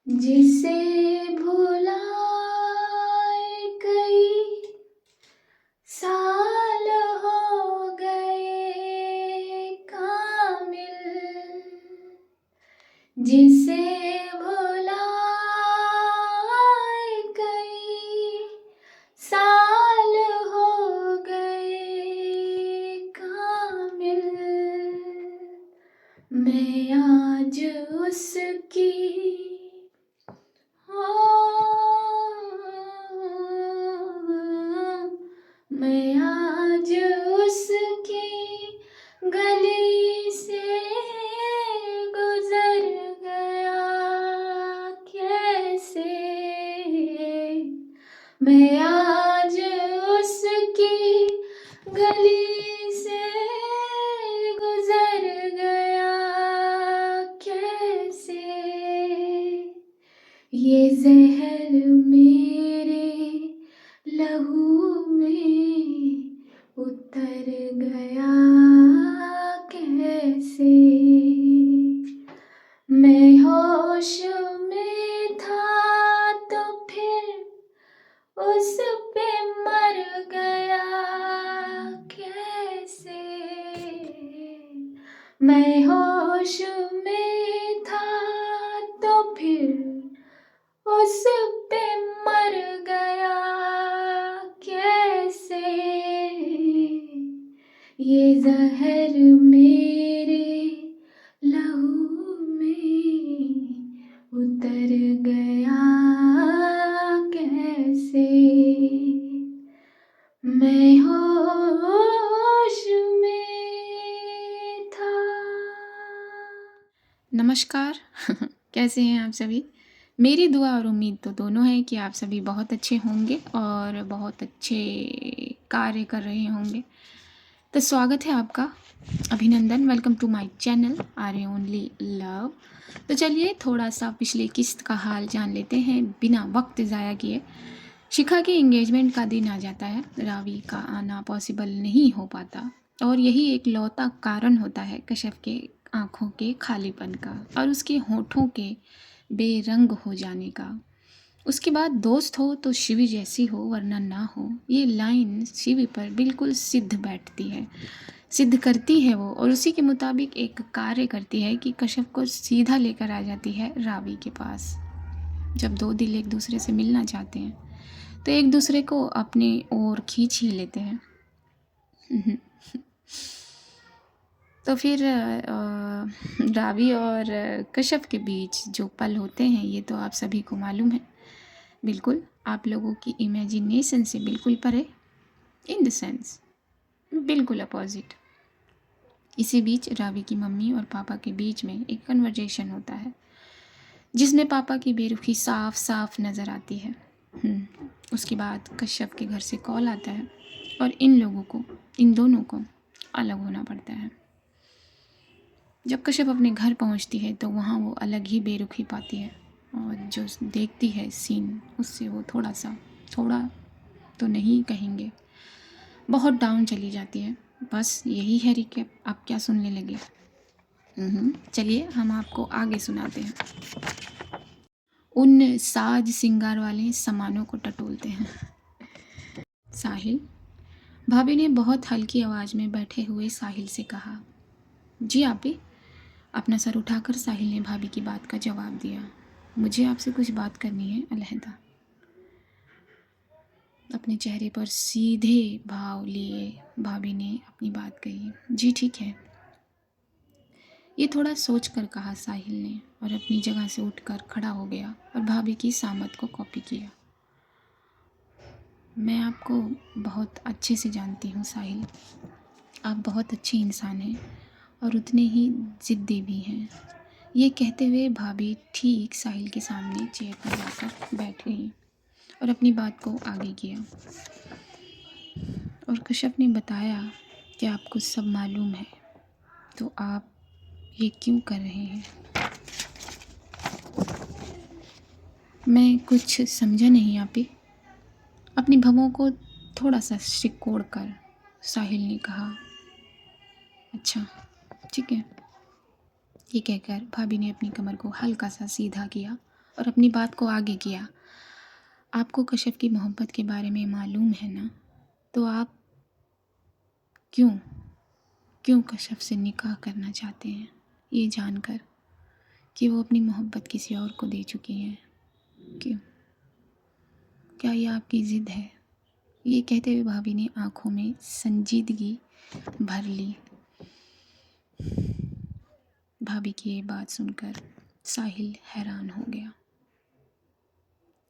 जिसे भुलाए कई साल हो गए कामिल, जिसे भुलाए कई साल हो गए कामिल, मैं आज उसकी मैं आज उसकी गली से गुजर गया कैसे, मैं आज उसकी गली से गुजर गया कैसे, ये जहर मेरे लहू में उतर गया कैसे, मैं होश में था तो फिर उस पे मर गया कैसे, मैं होश में था तो फिर उस पे मर गया कैसे, ये जहर मेरे लहू में उतर गया कैसे, मैं होश में था। नमस्कार। कैसे हैं आप सभी? मेरी दुआ और उम्मीद तो दोनों है कि आप सभी बहुत अच्छे होंगे और बहुत अच्छे कार्य कर रहे होंगे। तो स्वागत है आपका, अभिनंदन। Welcome to my channel R only love. तो चलिए थोड़ा सा पिछले किस्त का हाल जान लेते हैं बिना वक्त ज़ाया किए। शिखा के एंगेजमेंट का दिन आ जाता है, रावी का आना पॉसिबल नहीं हो पाता और यही एक लौता कारण होता है कश्यप के आँखों के खालीपन का और उसके होठों के बेरंग हो जाने का। उसके बाद दोस्त हो तो शिवी जैसी हो वरना ना हो, ये लाइन शिवी पर बिल्कुल सिद्ध बैठती है, सिद्ध करती है वो, और उसी के मुताबिक एक कार्य करती है कि कश्यप को सीधा लेकर आ जाती है रावी के पास। जब दो दिल एक दूसरे से मिलना चाहते हैं तो एक दूसरे को अपने ओर खींच ही लेते हैं। तो फिर रावी और कश्यप के बीच जो पल होते हैं ये तो आप सभी को मालूम है, बिल्कुल आप लोगों की इमेजिनेशन से बिल्कुल परे, इन द सेंस बिल्कुल अपोजिट। इसी बीच रावी की मम्मी और पापा के बीच में एक कन्वर्जेशन होता है जिसमें पापा की बेरुखी साफ साफ नज़र आती है। उसके बाद कश्यप के घर से कॉल आता है और इन दोनों को अलग होना पड़ता है। जब कश्यप अपने घर पहुंचती है तो वहाँ वो अलग ही बेरुखी पाती है और जो देखती है सीन उससे वो थोड़ा तो नहीं कहेंगे, बहुत डाउन चली जाती है। बस यही है रिकैप। आप क्या सुनने लगे? चलिए हम आपको आगे सुनाते हैं। उन साज सिंगार वाले सामानों को टटोलते हैं। साहिल, भाभी ने बहुत हल्की आवाज़ में बैठे हुए साहिल से कहा। जी आपी, अपना सर उठाकर साहिल ने भाभी की बात का जवाब दिया। मुझे आपसे कुछ बात करनी है, अलहदा। अपने चेहरे पर सीधे भाव लिए भाभी ने अपनी बात कही। जी ठीक है, ये थोड़ा सोच कर कहा साहिल ने और अपनी जगह से उठकर खड़ा हो गया और भाभी की सामत को कॉपी किया। मैं आपको बहुत अच्छे से जानती हूँ साहिल, आप बहुत अच्छे इंसान हैं और उतने ही ज़िद्दी भी हैं। ये कहते हुए भाभी ठीक साहिल के सामने चेयर पर जाकर बैठ गई और अपनी बात को आगे किया। और कश्यप ने बताया कि आपको सब मालूम है, तो आप ये क्यों कर रहे हैं? मैं कुछ समझा नहीं आपी। अपनी भवों को थोड़ा सा सिकोड़ कर साहिल ने कहा। अच्छा ठीक है, ये कहकर भाभी ने अपनी कमर को हल्का सा सीधा किया और अपनी बात को आगे किया। आपको कश्यप की मोहब्बत के बारे में मालूम है ना, तो आप क्यों कश्यप से निकाह करना चाहते हैं, ये जानकर कि वो अपनी मोहब्बत किसी और को दे चुकी हैं? क्यों? क्या ये आपकी ज़िद है? ये कहते हुए भाभी ने आंखों में संजीदगी भर ली। भाभी की ये बात सुनकर साहिल हैरान हो गया।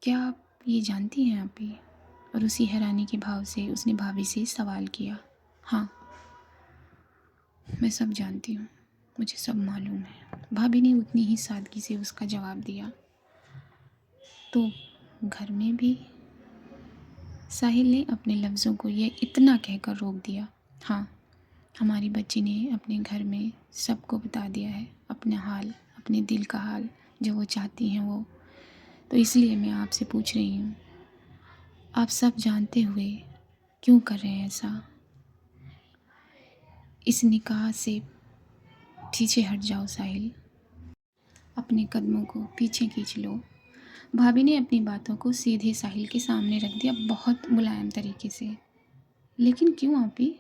क्या आप ये जानती हैं आप ही? और उसी हैरानी के भाव से उसने भाभी से सवाल किया। हाँ, मैं सब जानती हूँ, मुझे सब मालूम है, भाभी ने उतनी ही सादगी से उसका जवाब दिया। तो घर में भी? साहिल ने अपने लफ्ज़ों को ये इतना कहकर रोक दिया। हाँ, हमारी बच्ची ने अपने घर में सबको बता दिया है अपना हाल, अपने दिल का हाल, जो वो चाहती हैं वो। तो इसलिए मैं आपसे पूछ रही हूँ, आप सब जानते हुए क्यों कर रहे हैं ऐसा? इस निकाह से पीछे हट जाओ साहिल, अपने कदमों को पीछे खींच लो। भाभी ने अपनी बातों को सीधे साहिल के सामने रख दिया, बहुत मुलायम तरीके से। लेकिन क्यों आपी?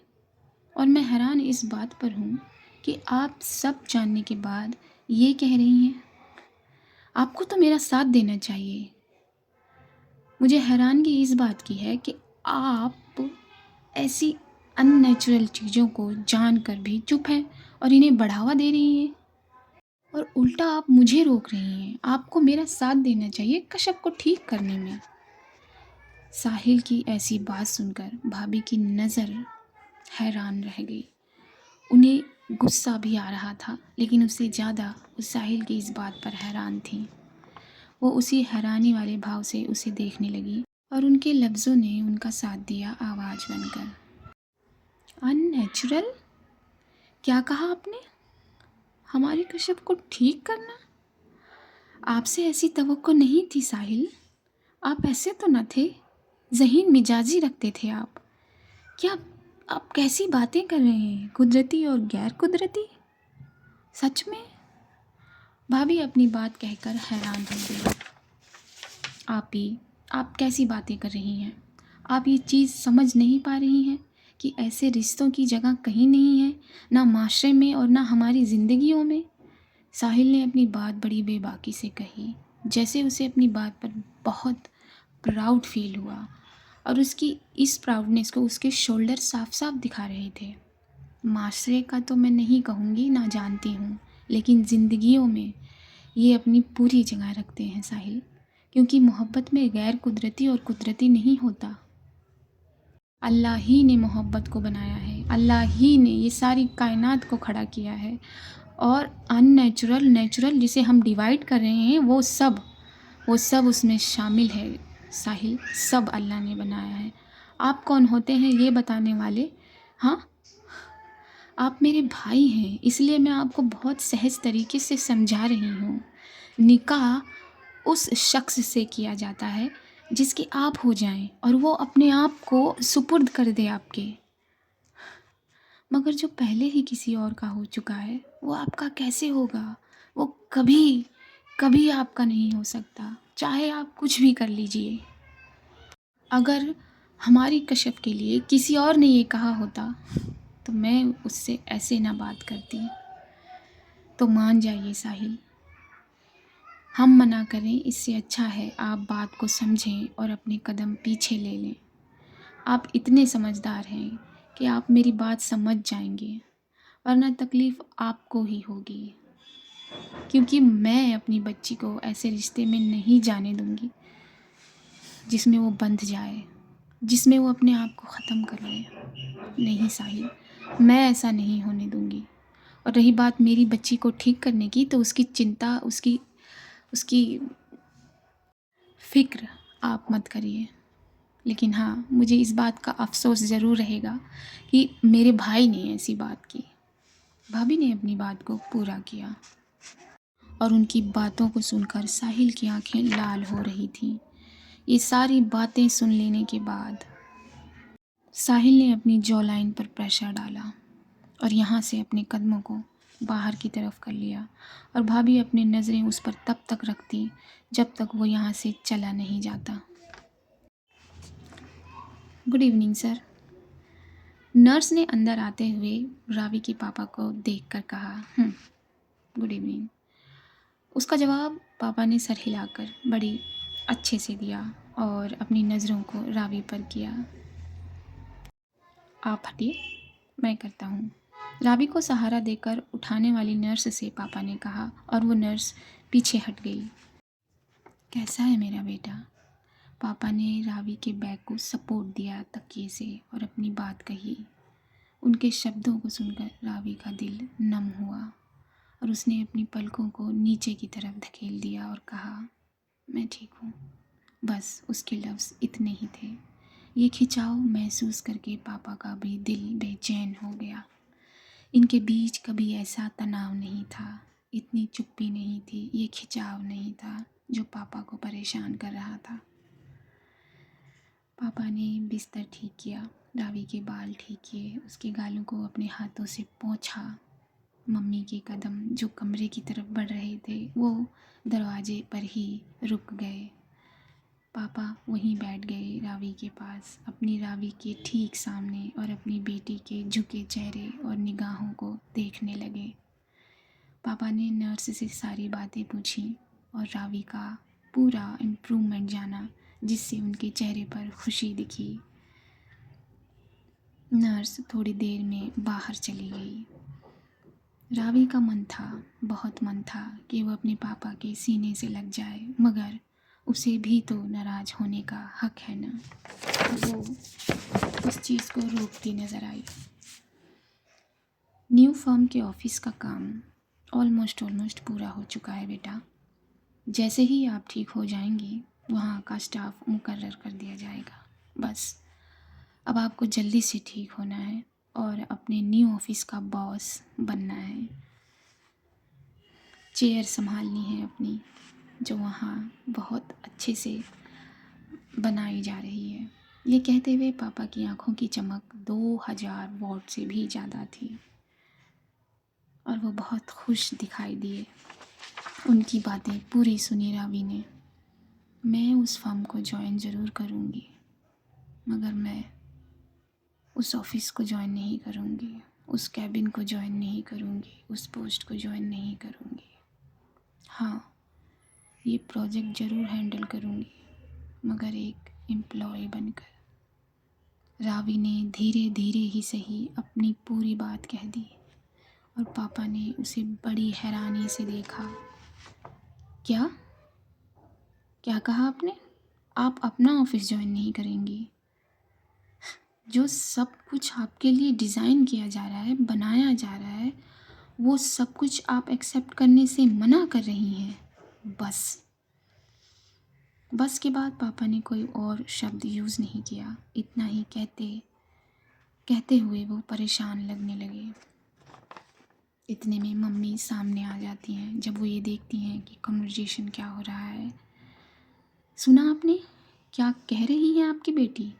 और मैं हैरान इस बात पर हूँ कि आप सब जानने के बाद ये कह रही हैं। आपको तो मेरा साथ देना चाहिए। मुझे हैरानगी इस बात की है कि आप ऐसी अननेचुरल चीज़ों को जानकर भी चुप हैं और इन्हें बढ़ावा दे रही हैं, और उल्टा आप मुझे रोक रही हैं। आपको मेरा साथ देना चाहिए कश्यप को ठीक करने में। साहिल की ऐसी बात सुनकर भाभी की नज़र हैरान रह गई। उन्हें गुस्सा भी आ रहा था, लेकिन उससे ज़्यादा वो साहिल की इस बात पर हैरान थी। वो उसी हैरानी वाले भाव से उसे देखने लगी और उनके लफ्ज़ों ने उनका साथ दिया आवाज़ बनकर। अननेचुरल? क्या कहा आपने? हमारे कश्यप को ठीक करना? आपसे ऐसी तवक्को नहीं थी साहिल। आप ऐसे तो न थे, ज़हीन मिजाजी रखते थे आप। क्या आप कैसी बातें कर रहे हैं, कुदरती और गैर कुदरती? सच में? भाभी अपनी बात कहकर हैरान हो गई। आप कैसी बातें कर रही हैं? आप ये चीज़ समझ नहीं पा रही हैं कि ऐसे रिश्तों की जगह कहीं नहीं है, ना माशरे में और ना हमारी ज़िंदगियों में। साहिल ने अपनी बात बड़ी बेबाकी से कही, जैसे उसे अपनी बात पर बहुत प्राउड फील हुआ, और उसकी इस प्राउडनेस को उसके शोल्डर साफ साफ दिखा रहे थे। माशरे का तो मैं नहीं कहूँगी, ना जानती हूँ, लेकिन ज़िंदगियों में ये अपनी पूरी जगह रखते हैं साहिल, क्योंकि मोहब्बत में गैर कुदरती और कुदरती नहीं होता। अल्लाह ही ने मोहब्बत को बनाया है, अल्लाह ही ने ये सारी कायनात को खड़ा किया है, और अननेचुरल नेचुरल जिसे हम डिवाइड कर रहे हैं वो सब उसमें शामिल है साहिल। सब अल्लाह ने बनाया है। आप कौन होते हैं ये बताने वाले? हाँ, आप मेरे भाई हैं, इसलिए मैं आपको बहुत सहज तरीके से समझा रही हूँ। निकाह उस शख्स से किया जाता है जिसके आप हो जाएं और वो अपने आप को सुपुर्द कर दे आपके। मगर जो पहले ही किसी और का हो चुका है वो आपका कैसे होगा? वो कभी कभी आपका नहीं हो सकता, चाहे आप कुछ भी कर लीजिए। अगर हमारी कश्यप के लिए किसी और ने ये कहा होता तो मैं उससे ऐसे ना बात करती। तो मान जाइए साहिल, हम मना करें इससे अच्छा है आप बात को समझें और अपने कदम पीछे ले लें। आप इतने समझदार हैं कि आप मेरी बात समझ जाएंगे, वरना तकलीफ़ आपको ही होगी, क्योंकि मैं अपनी बच्ची को ऐसे रिश्ते में नहीं जाने दूंगी जिसमें वो बंध जाए, जिसमें वो अपने आप को ख़त्म कर ले। नहीं साहिल, मैं ऐसा नहीं होने दूंगी। और रही बात मेरी बच्ची को ठीक करने की, तो उसकी चिंता, उसकी उसकी फ़िक्र आप मत करिए। लेकिन हाँ, मुझे इस बात का अफ़सोस ज़रूर रहेगा कि मेरे भाई ने ऐसी बात की। भाभी ने अपनी बात को पूरा किया, और उनकी बातों को सुनकर साहिल की आंखें लाल हो रही थीं। ये सारी बातें सुन लेने के बाद साहिल ने अपनी जॉ लाइन पर प्रेशर डाला और यहाँ से अपने कदमों को बाहर की तरफ कर लिया और भाभी अपनी नज़रें उस पर तब तक रखती जब तक वो यहाँ से चला नहीं जाता। गुड इवनिंग सर, नर्स ने अंदर आते हुए रावी के पापा को देखकर कहा। गुड इवनिंग, उसका जवाब पापा ने सर हिलाकर बड़ी अच्छे से दिया और अपनी नज़रों को रावी पर किया। आप हटिए, मैं करता हूँ, रावी को सहारा देकर उठाने वाली नर्स से पापा ने कहा और वो नर्स पीछे हट गई। कैसा है मेरा बेटा? पापा ने रावी के बैग को सपोर्ट दिया तकिए से और अपनी बात कही। उनके शब्दों को सुनकर रावी का दिल नम हुआ और उसने अपनी पलकों को नीचे की तरफ धकेल दिया और कहा, मैं ठीक हूँ। बस उसके लफ्ज़ इतने ही थे। ये खिंचाव महसूस करके पापा का भी दिल बेचैन हो गया। इनके बीच कभी ऐसा तनाव नहीं था, इतनी चुप्पी नहीं थी, ये खिंचाव नहीं था जो पापा को परेशान कर रहा था। पापा ने बिस्तर ठीक किया, रावी के बाल ठीक किए, उसके गालों को अपने हाथों से पोंछा। मम्मी के कदम जो कमरे की तरफ बढ़ रहे थे वो दरवाजे पर ही रुक गए। पापा वहीं बैठ गए रावी के पास, अपनी रावी के ठीक सामने, और अपनी बेटी के झुके चेहरे और निगाहों को देखने लगे। पापा ने नर्स से सारी बातें पूछी और रावी का पूरा इम्प्रूवमेंट जाना, जिससे उनके चेहरे पर खुशी दिखी। नर्स थोड़ी देर में बाहर चली गई। रावी का मन था, बहुत मन था कि वो अपने पापा के सीने से लग जाए, मगर उसे भी तो नाराज़ होने का हक है ना। वो उस चीज़ को रोकती नज़र आई। न्यू फर्म के ऑफिस का काम ऑलमोस्ट पूरा हो चुका है बेटा। जैसे ही आप ठीक हो जाएंगी वहाँ का स्टाफ मुकर्रर कर दिया जाएगा। बस अब आपको जल्दी से ठीक होना है और अपने न्यू ऑफिस का बॉस बनना है। चेयर संभालनी है अपनी, जो वहाँ बहुत अच्छे से बनाई जा रही है। ये कहते हुए पापा की आंखों की चमक 2000 वॉट से भी ज़्यादा थी और वो बहुत खुश दिखाई दिए। उनकी बातें पूरी सुनी रावी ने। मैं उस फर्म को ज्वाइन ज़रूर करूँगी, मगर मैं उस ऑफ़िस को ज्वाइन नहीं करूँगी, उस कैबिन को ज्वाइन नहीं करूँगी, उस पोस्ट को ज्वाइन नहीं करूँगी। हाँ, ये प्रोजेक्ट ज़रूर हैंडल करूँगी, मगर एक एम्प्लॉय बनकर। रावी ने धीरे धीरे ही सही अपनी पूरी बात कह दी और पापा ने उसे बड़ी हैरानी से देखा। क्या क्या कहा आपने? आप अपना ऑफिस ज्वाइन नहीं करेंगी? जो सब कुछ आपके लिए डिज़ाइन किया जा रहा है, बनाया जा रहा है, वो सब कुछ आप एक्सेप्ट करने से मना कर रही हैं। बस के बाद पापा ने कोई और शब्द यूज़ नहीं किया। इतना ही कहते हुए वो परेशान लगने लगे। इतने में मम्मी सामने आ जाती हैं। जब वो ये देखती हैं कि कन्वर्जेशन क्या हो रहा है। सुना आपने क्या कह रही है आपकी बेटी?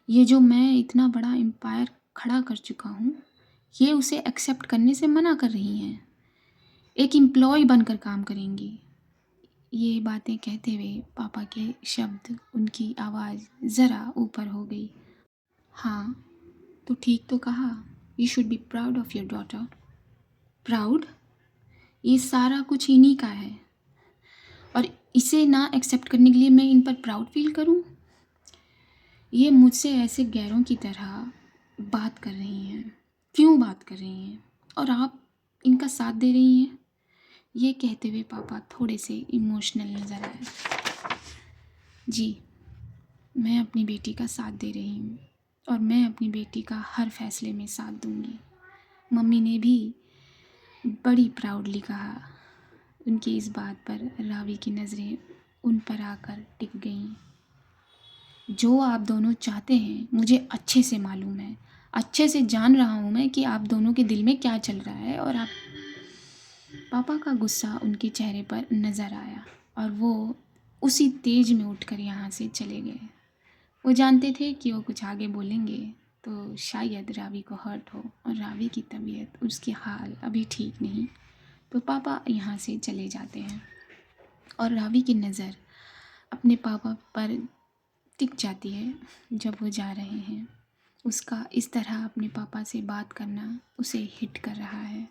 ये जो मैं इतना बड़ा एम्पायर खड़ा कर चुका हूँ, ये उसे एक्सेप्ट करने से मना कर रही हैं। एक एम्प्लॉय बनकर काम करेंगी। ये बातें कहते हुए पापा के शब्द, उनकी आवाज़ ज़रा ऊपर हो गई। हाँ, तो ठीक तो कहा। You should be proud of your daughter. Proud? ये सारा कुछ इन्हीं का है और इसे ना एक्सेप्ट करने के लिए मैं इन पर प्राउड फील करूं? ये मुझसे ऐसे गैरों की तरह बात कर रही हैं। क्यों बात कर रही हैं? और आप इनका साथ दे रही हैं। ये कहते हुए पापा थोड़े से इमोशनल नज़र आए। जी, मैं अपनी बेटी का साथ दे रही हूँ और मैं अपनी बेटी का हर फैसले में साथ दूँगी। मम्मी ने भी बड़ी प्राउडली कहा। उनकी इस बात पर रावी की नज़रें उन पर आकर टिक गईं। जो आप दोनों चाहते हैं मुझे अच्छे से मालूम है, अच्छे से जान रहा हूँ मैं कि आप दोनों के दिल में क्या चल रहा है। और आप पापा का गुस्सा उनके चेहरे पर नज़र आया और वो उसी तेज में उठकर यहाँ से चले गए। वो जानते थे कि वो कुछ आगे बोलेंगे, तो शायद रावी को हर्ट हो और रावी की तबीयत, उसकी हाल अभी ठीक नहीं। तो पापा यहाँ से चले जाते हैं और रावी की नज़र अपने पापा पर टिक जाती है जब वो जा रहे हैं। उसका इस तरह अपने पापा से बात करना उसे हिट कर रहा है।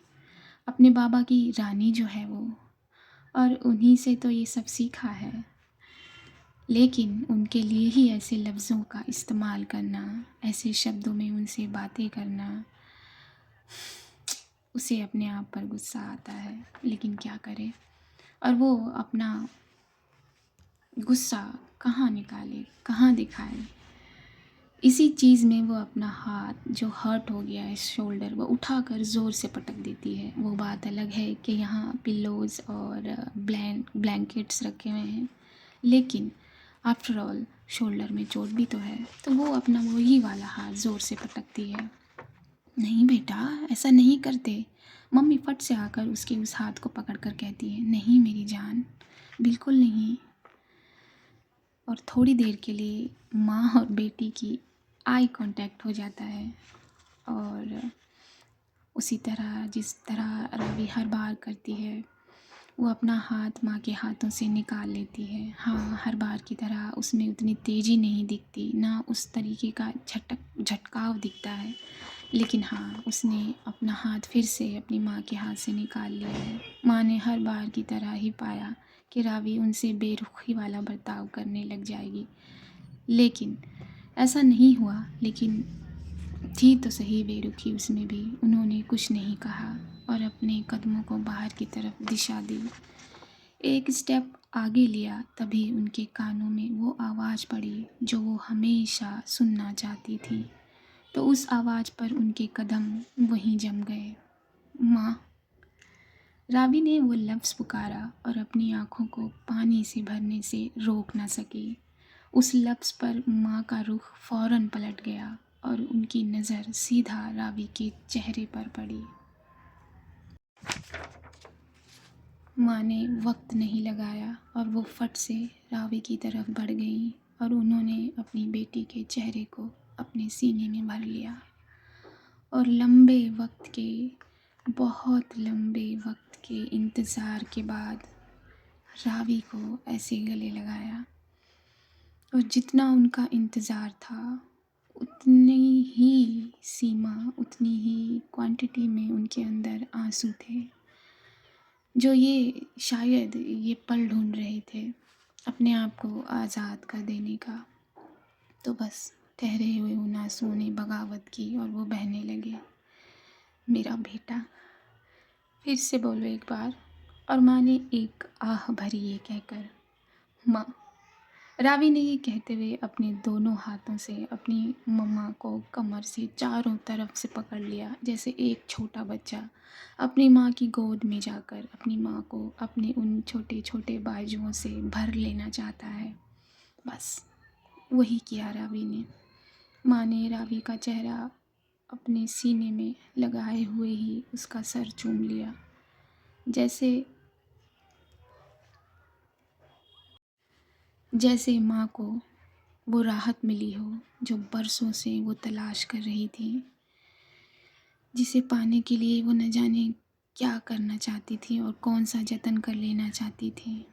अपने बाबा की रानी जो है वो, और उन्हीं से तो ये सब सीखा है, लेकिन उनके लिए ही ऐसे लफ्ज़ों का इस्तेमाल करना, ऐसे शब्दों में उनसे बातें करना, उसे अपने आप पर गुस्सा आता है, लेकिन क्या करे। और वो अपना गुस्सा कहाँ निकाले, कहाँ दिखाए। इसी चीज़ में वो अपना हाथ जो हर्ट हो गया है शोल्डर, वो उठाकर ज़ोर से पटक देती है। वो बात अलग है कि यहाँ पिल्लोज़ और ब्लैंकेट्स रखे हुए हैं, लेकिन आफ्टर ऑल शोल्डर में चोट भी तो है। तो वो अपना वही वाला हाथ ज़ोर से पटकती है। नहीं बेटा, ऐसा नहीं करते। मम्मी फट से आकर उसके उस हाथ को पकड़कर कहती है, नहीं मेरी जान, बिल्कुल नहीं। और थोड़ी देर के लिए माँ और बेटी की आई कांटेक्ट हो जाता है। और उसी तरह जिस तरह रावी हर बार करती है, वो अपना हाथ माँ के हाथों से निकाल लेती है। हाँ, हर बार की तरह उसमें उतनी तेज़ी नहीं दिखती, ना उस तरीके का झटकाव दिखता है, लेकिन हाँ, उसने अपना हाथ फिर से अपनी माँ के हाथ से निकाल लिया है। माँ ने हर बार की तरह ही पाया कि रावी उनसे बेरुखी वाला बर्ताव करने लग जाएगी, लेकिन ऐसा नहीं हुआ। लेकिन थी तो सही बेरुखी उसमें भी। उन्होंने कुछ नहीं कहा और अपने कदमों को बाहर की तरफ दिशा दी। एक स्टेप आगे लिया, तभी उनके कानों में वो आवाज़ पड़ी जो वो हमेशा सुनना चाहती थी। तो उस आवाज़ पर उनके कदम वहीं जम गए, माँ। रावी ने वो लफ्ज़ पुकारा और अपनी आँखों को पानी से भरने से रोक ना सकी। उस लफ्ज़ पर माँ का रुख फ़ौरन पलट गया और उनकी नज़र सीधा रावी के चेहरे पर पड़ी। माँ ने वक्त नहीं लगाया और वो फट से रावी की तरफ बढ़ गई और उन्होंने अपनी बेटी के चेहरे को अपने सीने में भर लिया और बहुत लंबे वक्त के इंतज़ार के बाद रावी को ऐसे गले लगाया। और जितना उनका इंतज़ार था, उतनी ही सीमा, उतनी ही क्वांटिटी में उनके अंदर आंसू थे, जो ये शायद ये पल ढूंढ रहे थे अपने आप को आज़ाद कर देने का। तो बस ठहरे हुए उन आंसुओं ने बगावत की और वो बहने लगे। मेरा बेटा, फिर से बोलो एक बार। और माँ ने एक आह भरी ये कहकर, माँ। रावी ने ये कहते हुए अपने दोनों हाथों से अपनी मम्मा को कमर से चारों तरफ से पकड़ लिया, जैसे एक छोटा बच्चा अपनी माँ की गोद में जाकर अपनी माँ को अपने उन छोटे छोटे बाजुओं से भर लेना चाहता है। बस वही किया रावी ने। माँ ने रावी का चेहरा अपने सीने में लगाए हुए ही उसका सर चूम लिया, जैसे माँ को वो राहत मिली हो जो बरसों से वो तलाश कर रही थी, जिसे पाने के लिए वो न जाने क्या करना चाहती थी और कौन सा जतन कर लेना चाहती थी।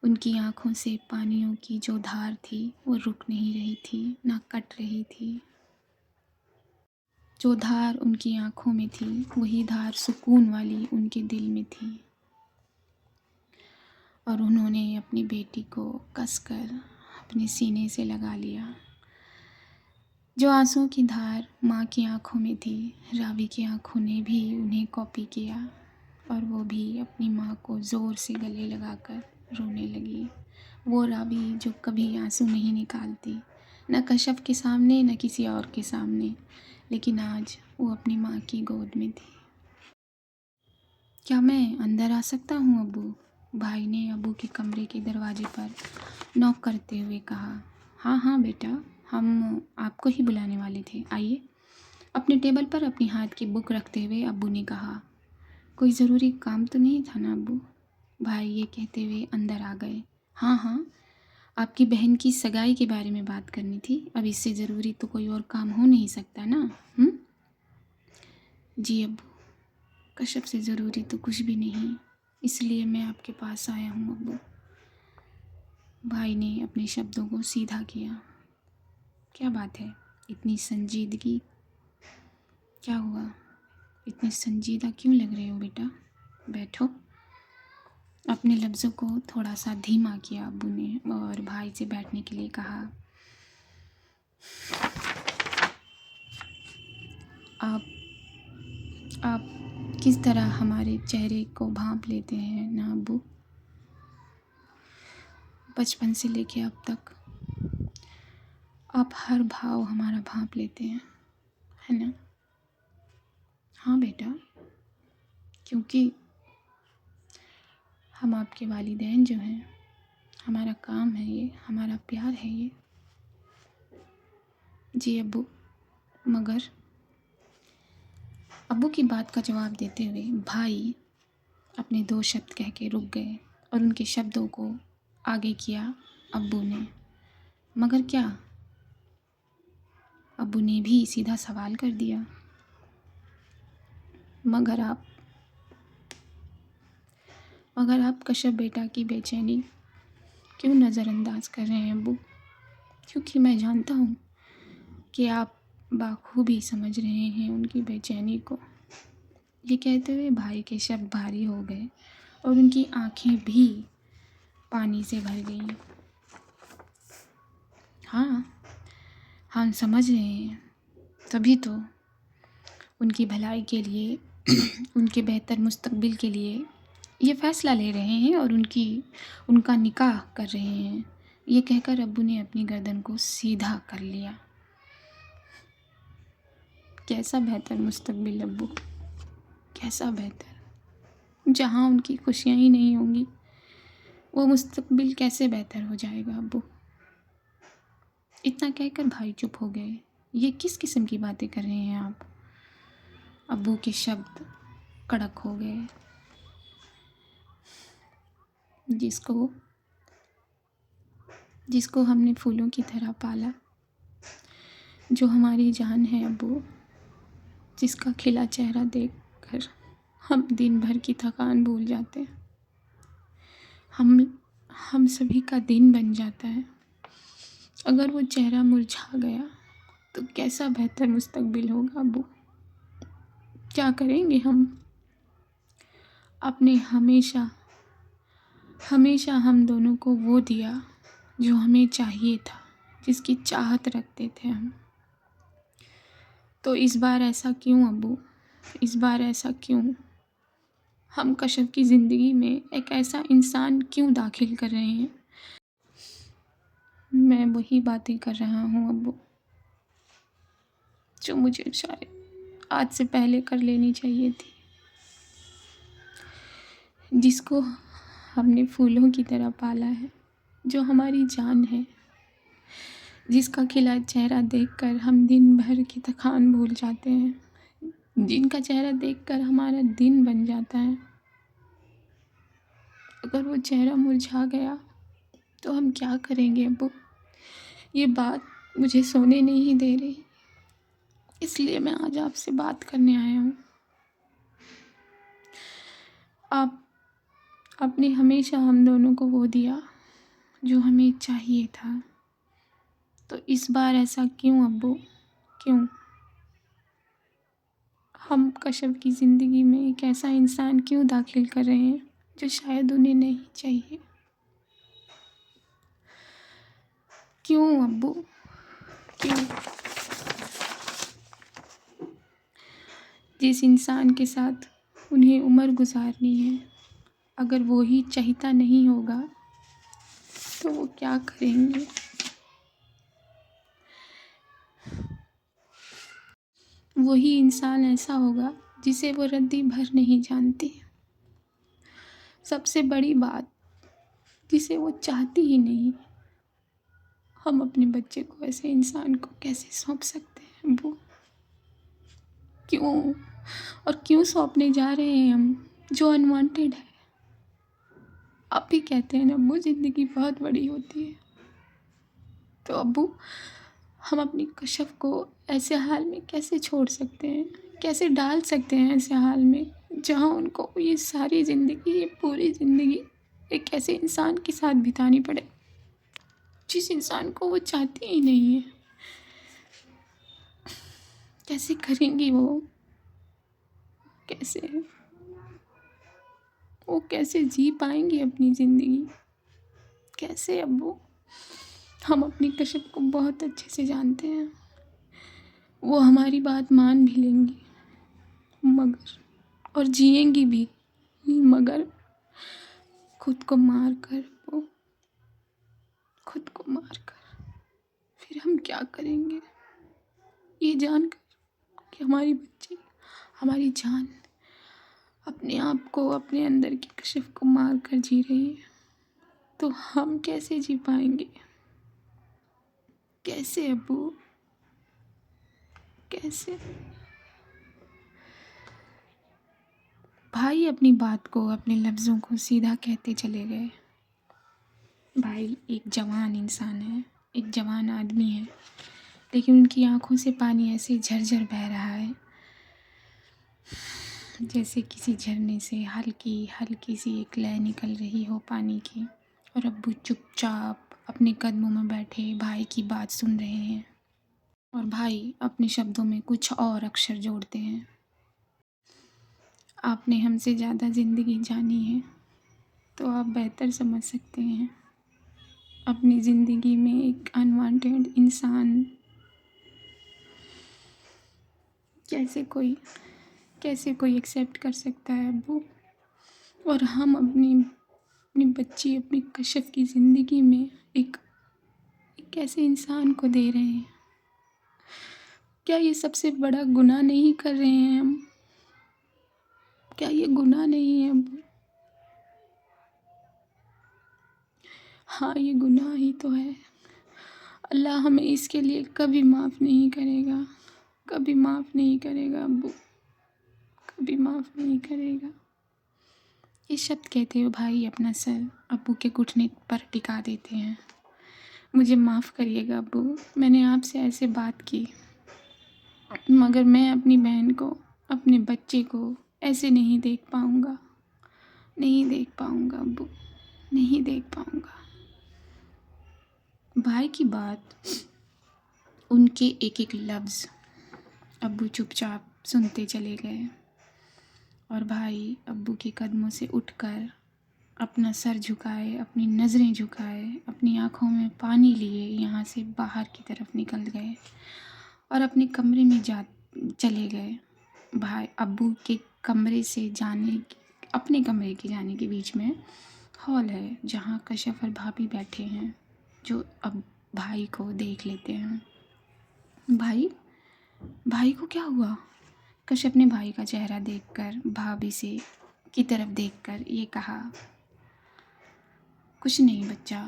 उनकी आँखों से पानियों की जो धार थी वो रुक नहीं रही थी, ना कट रही थी। जो धार उनकी आँखों में थी, वही धार सुकून वाली उनके दिल में थी। और उन्होंने अपनी बेटी को कसकर अपने सीने से लगा लिया। जो आंसुओं की धार माँ की आंखों में थी, रावी की आंखों ने भी उन्हें कॉपी किया और वो भी अपनी माँ को ज़ोर से गले लगाकर रोने लगी। वो रावी जो कभी आंसू नहीं निकालती, न कश्यप के सामने न किसी और के सामने, लेकिन आज वो अपनी माँ की गोद में थी। क्या मैं अंदर आ सकता हूँ अब्बू? भाई ने अब्बू के कमरे के दरवाजे पर नॉक करते हुए कहा। हाँ हाँ बेटा, हम आपको ही बुलाने वाले थे, आइए। अपने टेबल पर अपनी हाथ की बुक रखते हुए अब्बू ने कहा। कोई ज़रूरी काम तो नहीं था ना अब्बू? भाई ये कहते हुए अंदर आ गए। हाँ हाँ, आपकी बहन की सगाई के बारे में बात करनी थी। अब इससे ज़रूरी तो कोई और काम हो नहीं सकता ना। जी अब्बू, कश्यप से ज़रूरी तो कुछ भी नहीं, इसलिए मैं आपके पास आया हूँ अब्बू। भाई ने अपने शब्दों को सीधा किया। क्या बात है, इतनी संजीदगी? क्या हुआ, इतनी संजीदा क्यों लग रहे हो बेटा? बैठो। अपने लफ्ज़ों को थोड़ा सा धीमा किया अब्बू ने और भाई से बैठने के लिए कहा। आप किस तरह हमारे चेहरे को भांप लेते हैं ना अब्बू, बचपन से लेके अब तक आप हर भाव हमारा भांप लेते हैं, है ना? हाँ बेटा, क्योंकि हम आपके वालिदैन जो हैं, हमारा काम है ये, हमारा प्यार है ये। जी अब्बू, मगर अब्बू की बात का जवाब देते हुए भाई अपने 2 शब्द कह के रुक गए और उनके शब्दों को आगे किया अब्बू ने। मगर क्या? अब्बू ने भी सीधा सवाल कर दिया। मगर आप कश्यप बेटा की बेचैनी क्यों नज़रअंदाज कर रहे हैं अब्बू? क्योंकि मैं जानता हूँ कि आप बाखूबी समझ रहे हैं उनकी बेचैनी को। ये कहते हुए भाई के शब्द भारी हो गए और उनकी आंखें भी पानी से भर गईं। हाँ, हम समझ रहे हैं, तभी तो उनकी भलाई के लिए उनके बेहतर मुस्तकबिल के लिए ये फ़ैसला ले रहे हैं और उनका निकाह कर रहे हैं। ये कहकर अब्बू ने अपनी गर्दन को सीधा कर लिया। कैसा बेहतर मुस्तकबिल अब्बू, कैसा बेहतर? जहाँ उनकी खुशियाँ ही नहीं होंगी, वो मुस्तकबिल कैसे बेहतर हो जाएगा अब्बू? इतना कहकर भाई चुप हो गए। ये किस किस्म की बातें कर रहे हैं आप? अब्बू के शब्द कड़क हो गए। जिसको हमने फूलों की तरह पाला, जो हमारी जान है अब्बू, जिसका खिला चेहरा देखकर हम दिन भर की थकान भूल जाते हैं, हम सभी का दिन बन जाता है। अगर वो चेहरा मुरझा गया तो कैसा बेहतर मुस्तकबिल होगा अब्बू? क्या करेंगे हम? आपने हमेशा हम दोनों को वो दिया जो हमें चाहिए था, जिसकी चाहत रखते थे हम। तो इस बार ऐसा क्यों अब्बू? इस बार ऐसा क्यों? हम कश्यप की ज़िंदगी में एक ऐसा इंसान क्यों दाखिल कर रहे हैं? मैं वही बातें कर रहा हूँ अब्बू जो मुझे शायद आज से पहले कर लेनी चाहिए थी। जिसको हमने फूलों की तरह पाला है, जो हमारी जान है, जिसका खिला चेहरा देखकर हम दिन भर की थकान भूल जाते हैं, जिनका चेहरा देखकर हमारा दिन बन जाता है। अगर वो चेहरा मुरझा गया तो हम क्या करेंगे अब्बू? ये बात मुझे सोने नहीं दे रही, इसलिए मैं आज आपसे बात करने आया हूँ। आपने हमेशा हम दोनों को वो दिया जो हमें चाहिए था, तो इस बार ऐसा क्यों अब्बू? क्यों? हम कश्यप की ज़िंदगी में एक ऐसा इंसान क्यों दाखिल कर रहे हैं जो शायद उन्हें नहीं चाहिए? क्यों अब्बू, क्यों? जिस इंसान के साथ उन्हें उम्र गुजारनी है, अगर वो ही चाहता नहीं होगा तो वो क्या करेंगे? वही इंसान ऐसा होगा जिसे वो रद्दी भर नहीं जानती। सबसे बड़ी बात, जिसे वो चाहती ही नहीं। हम अपने बच्चे को ऐसे इंसान को कैसे सौंप सकते हैं अब्बू? क्यों? और क्यों सौंपने जा रहे हैं हम, जो अनवांटेड है? आप भी कहते हैं ना अब्बू, ज़िंदगी बहुत बड़ी होती है। तो अब्बू, हम अपनी कश्यप को ऐसे हाल में कैसे छोड़ सकते हैं, कैसे डाल सकते हैं ऐसे हाल में जहाँ उनको ये सारी ज़िंदगी, ये पूरी ज़िंदगी एक ऐसे इंसान के साथ बितानी पड़े जिस इंसान को वो चाहती ही नहीं है। कैसे करेंगी कैसे वो कैसे जी पाएंगी अपनी ज़िंदगी, कैसे अब्बू? हम अपनी कश्यप को बहुत अच्छे से जानते हैं, वो हमारी बात मान भी लेंगी मगर, और जिएंगी भी, मगर खुद को मार कर, वो खुद को मार कर फिर हम क्या करेंगे, ये जानकर कि हमारी बच्ची, हमारी जान अपने आप को, अपने अंदर की कश्यप को मार कर जी रही है, तो हम कैसे जी पाएंगे? कैसे अब्बू, कैसे? भाई अपनी बात को, अपने लफ्ज़ों को सीधा कहते चले गए। भाई एक जवान इंसान है, एक जवान आदमी है, लेकिन उनकी आंखों से पानी ऐसे झरझर बह रहा है जैसे किसी झरने से हल्की हल्की सी एक लय निकल रही हो पानी की। और अब्बू चुपचाप अपने कदमों में बैठे भाई की बात सुन रहे हैं, और भाई अपने शब्दों में कुछ और अक्षर जोड़ते हैं। आपने हमसे ज़्यादा ज़िंदगी जानी है, तो आप बेहतर समझ सकते हैं अपनी ज़िंदगी में एक अनवांटेड इंसान कैसे कोई एक्सेप्ट कर सकता है अब्बू। और हम अपनी अपनी बच्ची, अपनी कश्यप की ज़िंदगी में एक ऐसे इंसान को दे रहे हैं। क्या ये सबसे बड़ा गुनाह नहीं कर रहे हैं हम? क्या ये गुनाह नहीं है अब्बू? हाँ, ये गुनाह ही तो है। अल्लाह हमें इसके लिए कभी माफ़ नहीं करेगा, कभी माफ़ नहीं करेगा अब्बू, कभी माफ़ नहीं करेगा। ये शब्द कहते हुए भाई अपना सर अब्बू के घुटने पर टिका देते हैं। मुझे माफ़ करिएगा अब्बू, मैंने आपसे ऐसे बात की, मगर मैं अपनी बहन को, अपने बच्चे को ऐसे नहीं देख पाऊँगा, नहीं देख पाऊँगा अब्बू, नहीं देख पाऊँगा। भाई की बात, उनके एक एक लफ्ज़ अब्बू चुपचाप सुनते चले गए, और भाई अब्बू के कदमों से उठकर अपना सर झुकाए, अपनी नज़रें झुकाए, अपनी आँखों में पानी लिए यहाँ से बाहर की तरफ निकल गए और अपने कमरे में चले गए। भाई अब्बू के कमरे से अपने कमरे के जाने के बीच में हॉल है जहाँ कश्यप और भाभी बैठे हैं, जो अब भाई को देख लेते हैं। भाई को क्या हुआ? कश्यप ने भाई का चेहरा देखकर भाभी से की तरफ देखकर ये कहा, कुछ नहीं बच्चा,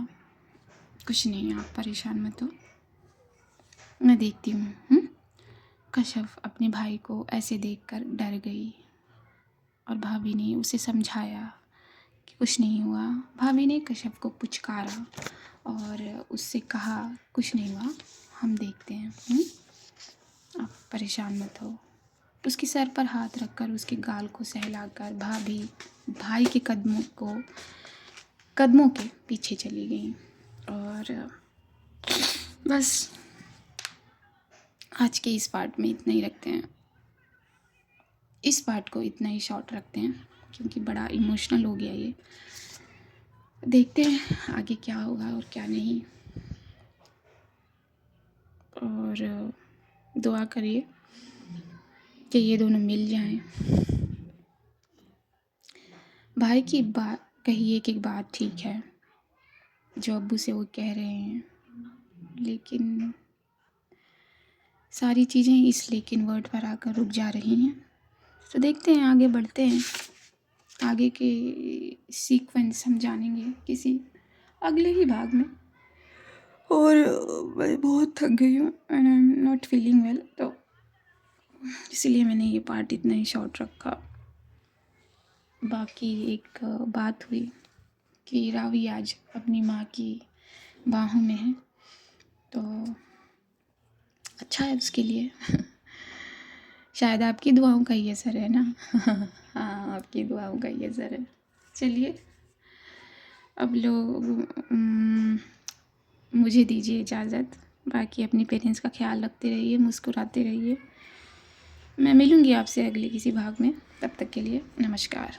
कुछ नहीं, आप परेशान मत हो, मैं देखती हूँ। कश्यप अपने भाई को ऐसे देखकर डर गई, और भाभी ने उसे समझाया कि कुछ नहीं हुआ। भाभी ने कश्यप को पुचकारा और उससे कहा, कुछ नहीं हुआ, हम देखते हैं, आप परेशान मत हो। उसके सर पर हाथ रखकर उसके गाल को सहलाकर भाभी भाई के कदमों के पीछे चली गई। और बस आज के इस पार्ट में इतना ही रखते हैं, इस पार्ट को इतना ही शॉर्ट रखते हैं क्योंकि बड़ा इमोशनल हो गया ये। देखते हैं आगे क्या होगा और क्या नहीं, और दुआ करिए कि ये दोनों मिल जाएं। भाई की बात कही एक बात ठीक है जो अब्बू से वो कह रहे हैं, लेकिन सारी चीज़ें इस लेकिन वर्ड पर आकर रुक जा रही हैं। तो देखते हैं, आगे बढ़ते हैं, आगे के सीक्वेंस हम जानेंगे किसी अगले ही भाग में। और मैं बहुत थक गई हूँ and I am not feeling well, तो इसलिए मैंने ये पार्ट इतना ही शॉर्ट रखा। बाकी एक बात हुई कि रावी आज अपनी माँ की बाहों में है, तो अच्छा है उसके लिए। शायद आपकी दुआओं का ही असर है ना। हाँ, आपकी दुआओं का ही असर है। चलिए अब लोग मुझे दीजिए इजाज़त। बाकी अपने पेरेंट्स का ख्याल रखते रहिए, मुस्कुराते रहिए। मैं मिलूँगी आपसे अगले किसी भाग में, तब तक के लिए नमस्कार।